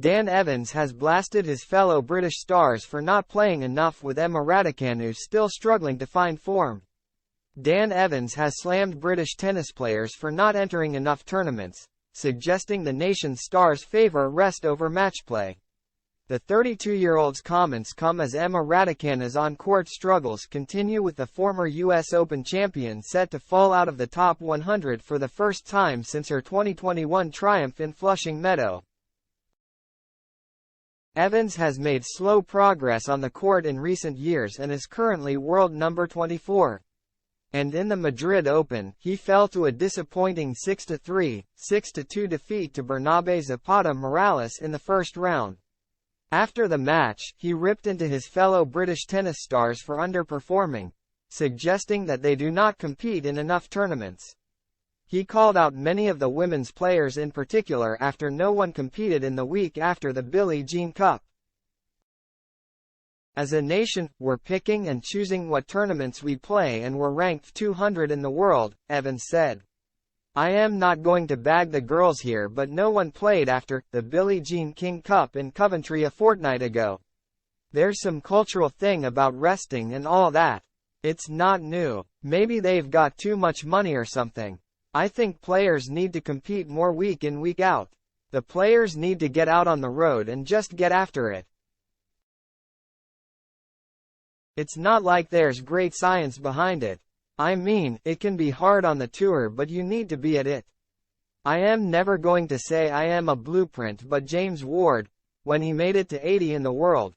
Dan Evans has blasted his fellow British stars for not playing enough, with Emma Raducanu still struggling to find form. Dan Evans has slammed British tennis players for not entering enough tournaments, suggesting the nation's stars favor rest over match play. The 32-year-old's comments come as Emma Raducanu's on-court struggles continue, with the former US Open champion set to fall out of the top 100 for the first time since her 2021 triumph in Flushing Meadow. Evans has made slow progress on the court in recent years and is currently world number 24. And in the Madrid Open, he fell to a disappointing 6-3, 6-2 defeat to Bernabe Zapata Morales in the first round. After the match, he ripped into his fellow British tennis stars for underperforming, suggesting that they do not compete in enough tournaments. He called out many of the women's players in particular after no one competed in the week after the Billie Jean Cup. As a nation, we're picking and choosing what tournaments we play, and we're ranked 200 in the world, Evans said. I am not going to bag the girls here, but no one played after the Billie Jean King Cup in Coventry a fortnight ago. There's some cultural thing about resting and all that. It's not new. Maybe they've got too much money or something. I think players need to compete more week in week out. The players need to get out on the road and just get after it. It's not like there's great science behind it. I mean, it can be hard on the tour, but you need to be at it. I am never going to say I am a blueprint, but James Ward, when he made it to 80 in the world,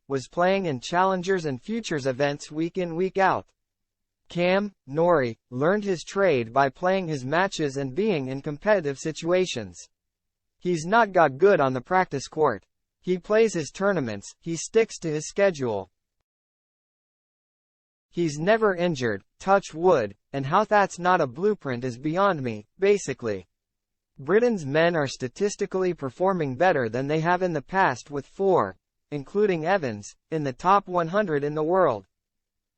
was playing in challengers and futures events week in week out. Cam Norrie learned his trade by playing his matches and being in competitive situations. He's not got good on the practice court. He plays his tournaments, he sticks to his schedule. He's never injured, touch wood, and how that's not a blueprint is beyond me, basically. Britain's men are statistically performing better than they have in the past, with 4, including Evans, in the top 100 in the world.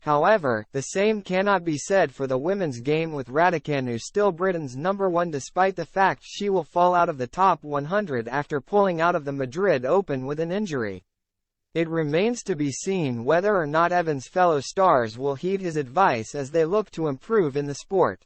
However, the same cannot be said for the women's game, with Raducanu still Britain's number 1 despite the fact she will fall out of the top 100 after pulling out of the Madrid Open with an injury. It remains to be seen whether or not Evans' fellow stars will heed his advice as they look to improve in the sport.